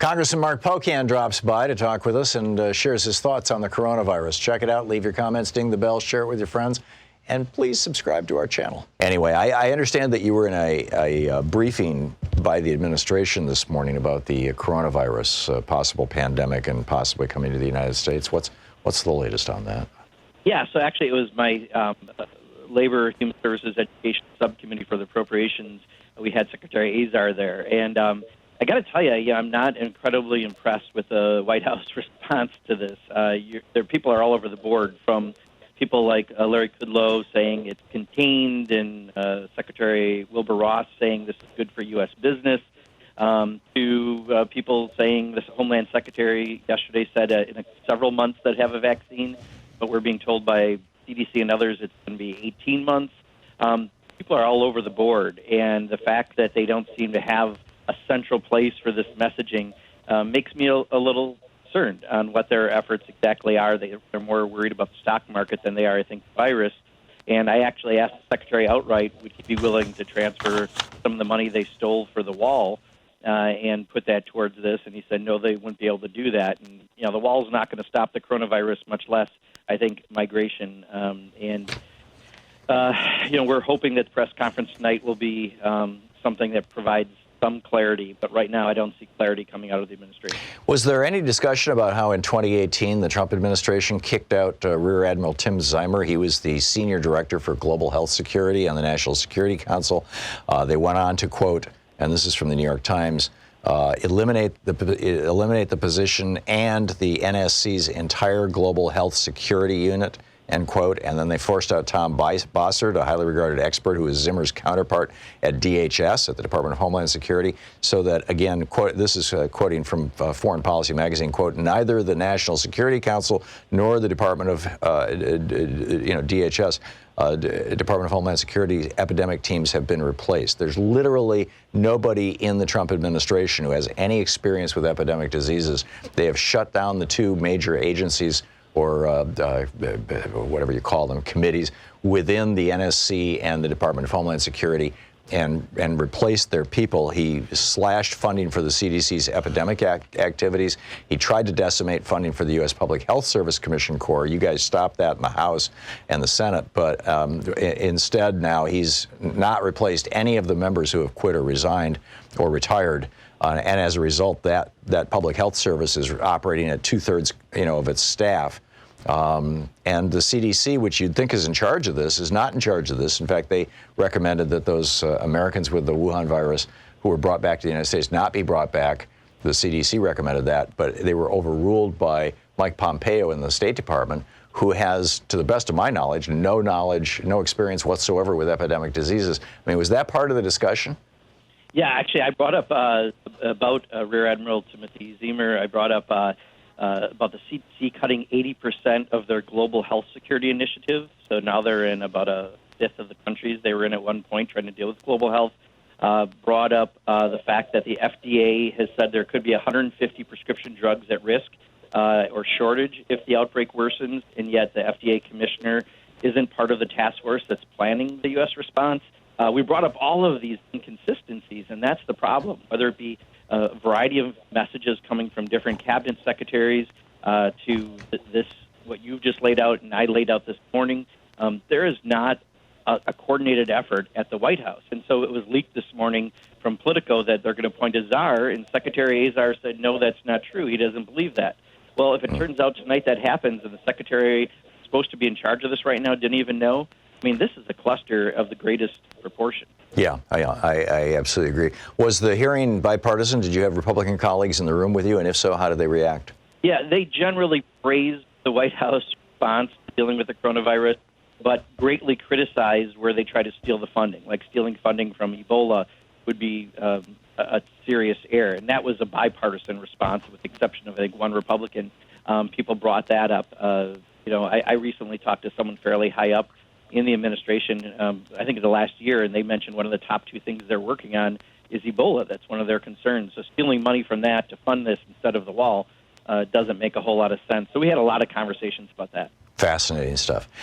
Congressman Mark Pocan drops by to talk with us and shares his thoughts on the coronavirus. Check it out. Leave your comments, ding the bell, share it with your friends, and please subscribe to our channel. Anyway, I understand that you were in a briefing by the administration this morning about the coronavirus, possible pandemic and possibly coming to the United States. What's the latest on that? Yeah, so actually it was my Labor, Human Services, Education Subcommittee for the Appropriations. We had Secretary Azar there, and I got to tell you, I'm not incredibly impressed with the White House response to this. People are all over the board, from people like Larry Kudlow saying it's contained, and Secretary Wilbur Ross saying this is good for U.S. business, to people saying, this Homeland Secretary yesterday said in several months that have a vaccine, but we're being told by CDC and others it's going to be 18 months. People are all over the board, and the fact that they don't seem to have a central place for this messaging makes me a little concerned on what their efforts exactly are. They're more worried about the stock market than they are, I think, the virus. And I actually asked the Secretary outright, would he be willing to transfer some of the money they stole for the wall and put that towards this? And he said, no, they wouldn't be able to do that. And, the wall's not going to stop the coronavirus, much less, I think, migration. We're hoping that the press conference tonight will be something that provides some clarity, but right now I don't see clarity coming out of the administration. Was there any discussion about how in 2018 the Trump administration kicked out Rear Admiral Tim Zeimer? He was the senior director for global health security on the National Security Council. They went on to quote, and this is from the New York Times, eliminate the position and the NSC's entire global health security unit, end quote. And then they forced out Tom Bossert, a highly regarded expert who is Zimmer's counterpart at DHS, at the Department of Homeland Security, so that, again, quote, this is quoting from Foreign Policy magazine, quote, neither the National Security Council nor the Department of, DHS, Department of Homeland Security epidemic teams have been replaced. There's literally nobody in the Trump administration who has any experience with epidemic diseases. They have shut down the two major agencies, or whatever you call them, committees within the NSC and the Department of Homeland Security, and replaced their people. He slashed funding for the CDC's epidemic activities. He tried to decimate funding for the U.S. Public Health Service Commission Corps. You guys stopped that in the House and the Senate, but instead now he's not replaced any of the members who have quit or resigned or retired. And as a result, that public health service is operating at 2/3, of its staff. And the CDC, which you'd think is in charge of this, is not in charge of this. In fact, they recommended that those Americans with the Wuhan virus who were brought back to the United States not be brought back. The CDC recommended that, but they were overruled by Mike Pompeo in the State Department, who has, to the best of my knowledge, no experience whatsoever with epidemic diseases. I mean, was that part of the discussion? Yeah, actually, I brought up about Rear Admiral Timothy Zeimer. I brought up about the CDC cutting 80% of their global health security initiative. So now they're in about a fifth of the countries they were in at one point trying to deal with global health. Brought up the fact that the FDA has said there could be 150 prescription drugs at risk or shortage if the outbreak worsens, and yet the FDA commissioner isn't part of the task force that's planning the U.S. response. We brought up all of these inconsistencies, and that's the problem, whether it be a variety of messages coming from different cabinet secretaries to this, what you've just laid out and I laid out this morning. There is not a coordinated effort at the White House. And so it was leaked this morning from Politico that they're going to appoint Azar, and Secretary Azar said, no, that's not true. He doesn't believe that. Well, if it turns out tonight that happens and the secretary supposed to be in charge of this right now didn't even know, I mean, this is a cluster of the greatest proportion. Yeah, I absolutely agree. Was the hearing bipartisan? Did you have Republican colleagues in the room with you? And if so, how did they react? Yeah, they generally praised the White House response to dealing with the coronavirus, but greatly criticized where they try to steal the funding. Like stealing funding from Ebola would be a serious error. And that was a bipartisan response, with the exception of, I think, one Republican. People brought that up. I recently talked to someone fairly high up in the administration, I think in the last year, and they mentioned one of the top two things they're working on is Ebola. That's one of their concerns. So stealing money from that to fund this instead of the wall doesn't make a whole lot of sense. So we had a lot of conversations about that. Fascinating stuff.